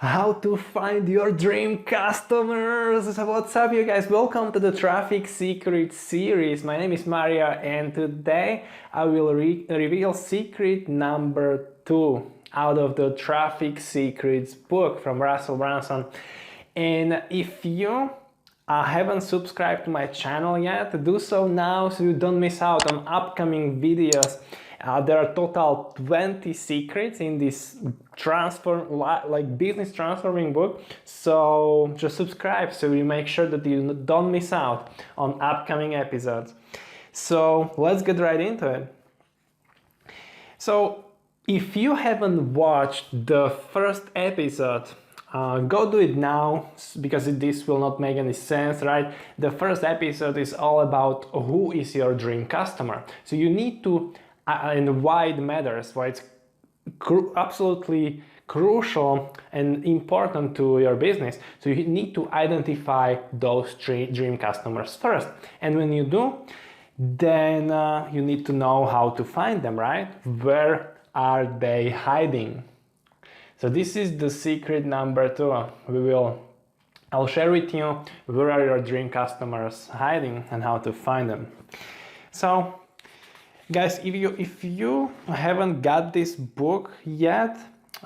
how to find your dream customers. So what's up, you guys? Welcome to the Traffic Secrets series. My name is Maria, and today I will reveal secret number 2 out of the Traffic Secrets book from Russell Brunson. And if you haven't subscribed to my channel yet, do so now so you don't miss out on upcoming videos. There are total 20 secrets in this business transforming book. So just subscribe so you make sure that you don't miss out on upcoming episodes. So let's get right into it. So if you haven't watched the first episode, go do it now, because this will not make any sense, right? The first episode is all about who is your dream customer. So you need to, and why it matters, why it's absolutely crucial and important to your business. So you need to identify those dream customers first. And when you do, then you need to know how to find them, right? Where are they hiding? So this is the secret number 2. I'll share with you where are your dream customers hiding and how to find them. So guys, if you haven't got this book yet,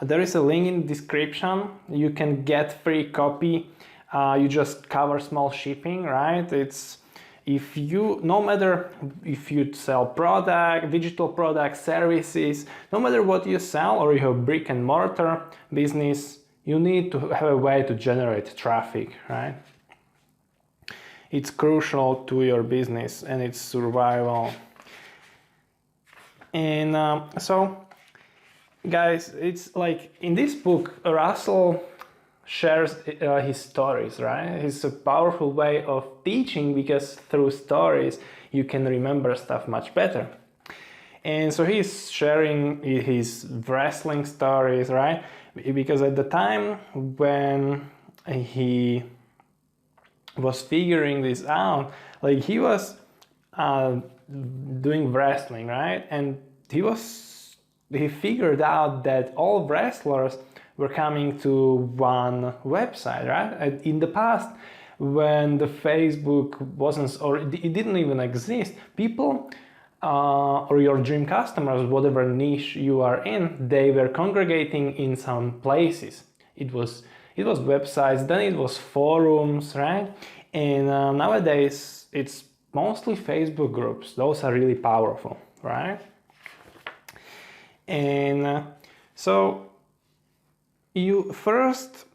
there is a link in the description. You can get free copy. You just cover small shipping, right? No matter if you sell product, digital products, services, no matter what you sell, or you have brick and mortar business, you need to have a way to generate traffic, right? It's crucial to your business and its survival. And so guys, it's like in this book, Russell shares his stories, right? It's a powerful way of teaching, because through stories you can remember stuff much better. And so he's sharing his wrestling stories, right? Because at the time when he was figuring this out, like he was doing wrestling, right? And he figured out that all wrestlers were coming to one website, right? And in the past, when the Facebook wasn't, or it didn't even exist, people or your dream customers, whatever niche you are in, they were congregating in some places. It was websites, then it was forums, right? And nowadays it's mostly Facebook groups. Those are really powerful, right? And so you first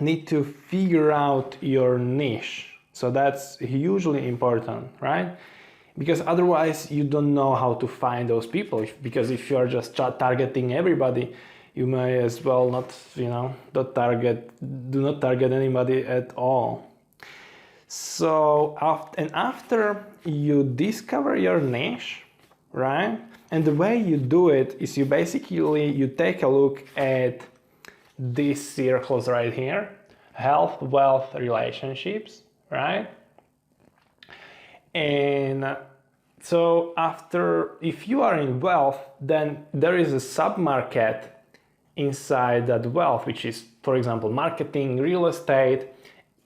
need to figure out your niche. So that's hugely important, right? Because otherwise you don't know how to find those people. Because if you are just targeting everybody, you may as well not, do not target anybody at all. So after you discover your niche, right? And the way you do it is you take a look at these circles right here: health, wealth, relationships, right? And so if you are in wealth, then there is a submarket inside that wealth, which is, for example, marketing, real estate,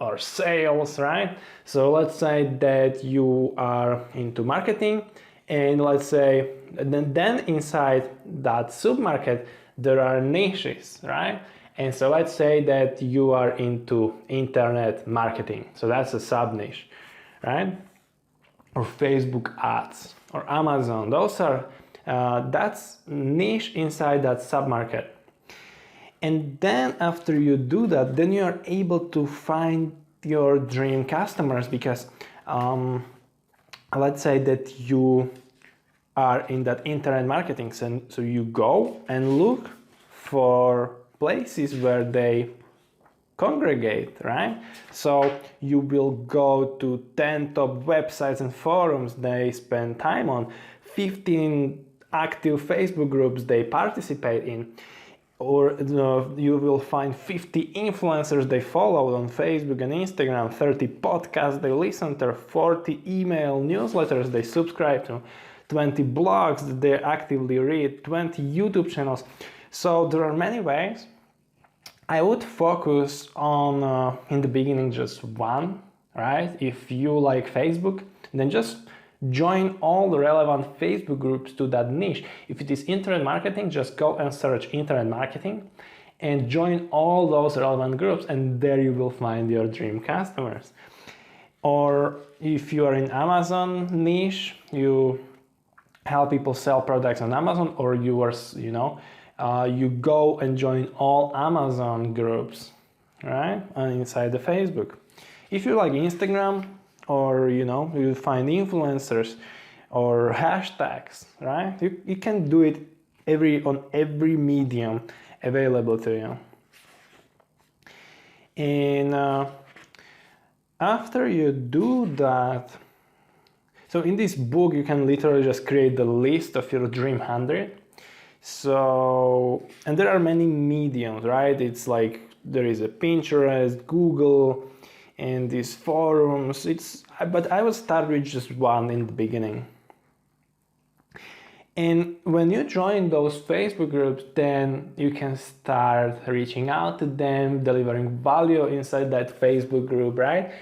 or sales, right? So let's say that you are into marketing, and let's say then inside that submarket there are niches, right? And so let's say that you are into internet marketing, so that's a sub niche, right? Or Facebook ads or Amazon. Those are that's niche inside that submarket. And then after you do that, then you are able to find your dream customers, because let's say that you are in that internet marketing, so you go and look for places where they congregate, right? So you will go to 10 top websites and forums they spend time on, 15 active Facebook groups they participate in, or you will find 50 influencers they follow on Facebook and Instagram, 30 podcasts they listen to, 40 email newsletters they subscribe to, 20 blogs that they actively read, 20 YouTube channels. So there are many ways I would focus on, in the beginning, just one, right? If you like Facebook, then just join all the relevant Facebook groups to that niche. If it is internet marketing, just go and search internet marketing and join all those relevant groups, and there you will find your dream customers. Or if you are in Amazon niche, you help people sell products on Amazon, or you are, you go and join all Amazon groups, right? And inside the Facebook. If you like Instagram, or you find influencers or hashtags, right? You can do it on every medium available to you. And after you do that, so in this book you can literally just create the list of your dream 100. So, and there are many mediums, right? It's like there is a Pinterest, Google, and these forums. But I will start with just one in the beginning. And when you join those Facebook groups, then you can start reaching out to them, delivering value inside that Facebook group, right?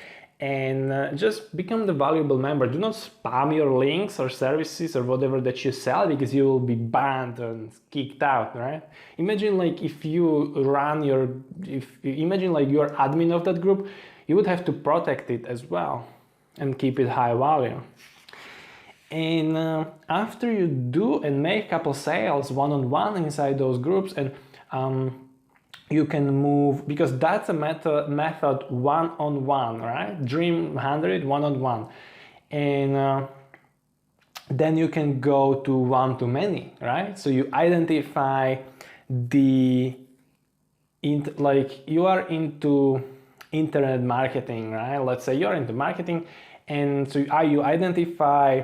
And just become the valuable member. Do not spam your links or services or whatever that you sell, because you will be banned and kicked out, right? Imagine like if you imagine like you're admin of that group, you would have to protect it as well and keep it high value. And after you do and make a couple sales one-on-one inside those groups, and you can move, because that's a method one-on-one, right? Dream 100 one-on-one. And then you can go to one-to-many, right? So you identify you are into internet marketing, right? Let's say you're into marketing, and so you identify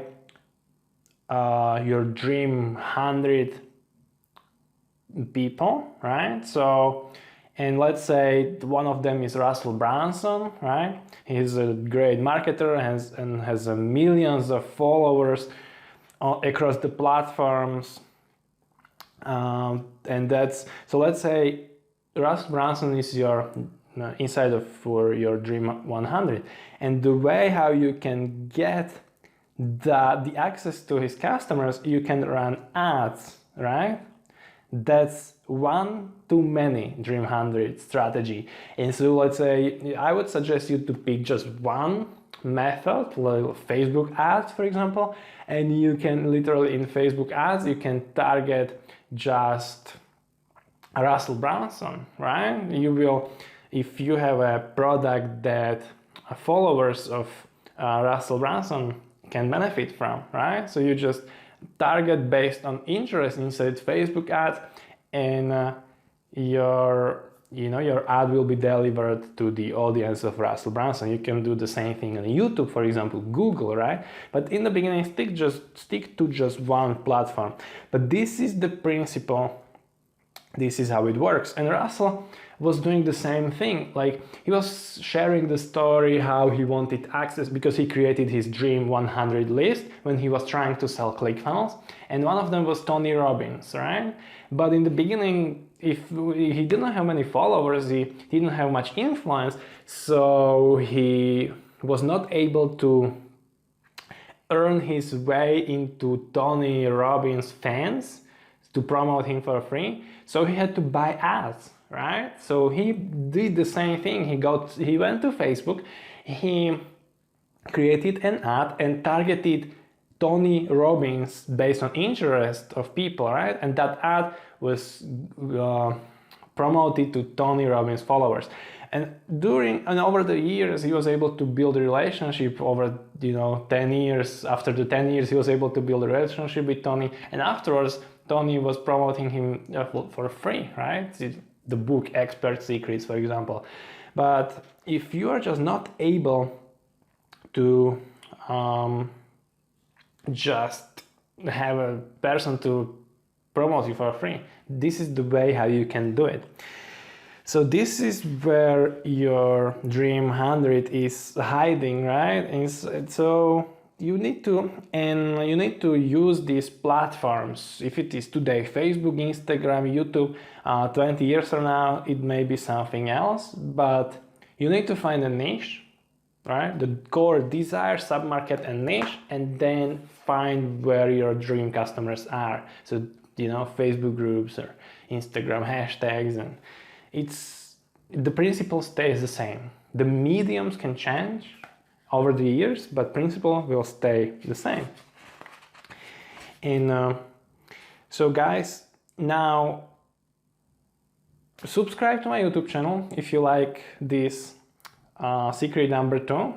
your dream 100 people, right? So, and let's say one of them is Russell Brunson, right? He's a great marketer and has millions of followers across the platforms. And that's, so let's say Russell Brunson is your inside for your dream 100, and the way how you can get the access to his customers, you can run ads, right? That's one-to-many dream 100 strategy. And so let's say I would suggest you to pick just one method, like Facebook ads, for example, and you can literally in Facebook ads you can target just Russell Brunson, right? You will, if you have a product that followers of Russell Brunson can benefit from, right? So you just target based on interest inside Facebook ads, and your ad will be delivered to the audience of Russell Brunson. You can do the same thing on YouTube, for example, Google, right? But in the beginning, stick to just one platform. But this is the principle. This is how it works. And Russell was doing the same thing. Like, he was sharing the story how he wanted access, because he created his dream 100 list when he was trying to sell ClickFunnels, and one of them was Tony Robbins, right? But in the beginning, if he didn't have many followers, he didn't have much influence, so he was not able to earn his way into Tony Robbins fans to promote him for free. So he had to buy ads, right? So he did the same thing. He went to Facebook, he created an ad and targeted Tony Robbins based on interest of people, right? And that ad was promoted to Tony Robbins followers. And over the years, he was able to build a relationship over 10 years. After the 10 years, he was able to build a relationship with Tony, and afterwards, Tony was promoting him for free, right? The book Expert Secrets, for example. But if you are just not able to just have a person to promote you for free, this is the way how you can do it. So this is where your dream 100 is hiding, right? And so you need to use these platforms. If it is today Facebook, Instagram, YouTube, 20 years from now it may be something else, but you need to find a niche, right? The core desire, submarket and niche, and then find where your dream customers are. So Facebook groups or Instagram hashtags, and the principle stays the same. The mediums can change over the years, but principle will stay the same. And so guys, now subscribe to my YouTube channel if you like this secret number 2.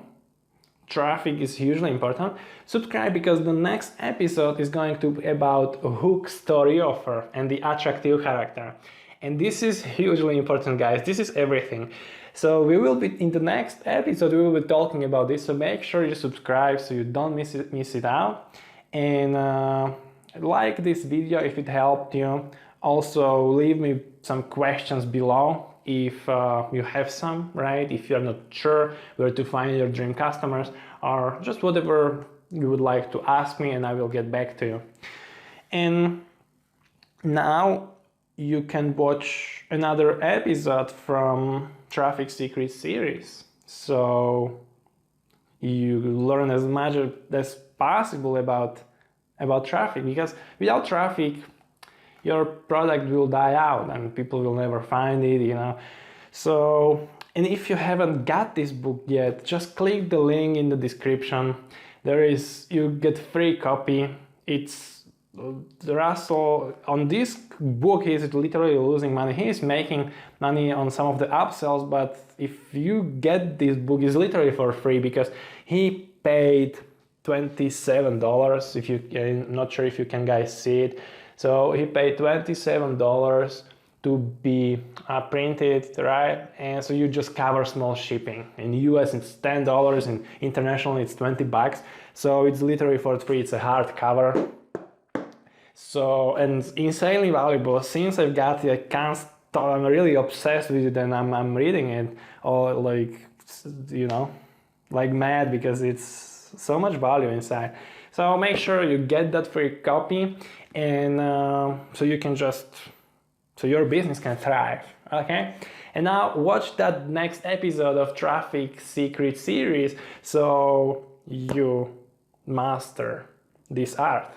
Traffic is hugely important. Subscribe because the next episode is going to be about a hook story offer and the attractive character. And this is hugely important, guys. This is everything. So we will be in the next episode, we will be talking about this. So make sure you subscribe so you don't miss it out. And like this video if it helped you. Also leave me some questions below if you have some, right? If you're not sure where to find your dream customers, or just whatever you would like to ask me, and I will get back to you. And now you can watch another episode from Traffic Secret series. So you learn as much as possible about traffic, because without traffic your product will die out and people will never find it, So, and if you haven't got this book yet, just click the link in the description. You get free copy. It's Russell, on this book he's literally losing money. He is making money on some of the upsells, but if you get this book, it's literally for free because he paid $27. I'm not sure if you can guys see it. So he paid $27 to be printed, right? And so you just cover small shipping. In US it's $10, and internationally it's $20. So it's literally for free. It's a hardcover. So, and insanely valuable. Since I've got it, I'm really obsessed with it, and I'm reading it all like mad, because it's so much value inside. So make sure you get that free copy, and so your business can thrive, okay? And now watch that next episode of Traffic Secret series so you master this art.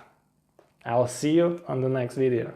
I'll see you on the next video.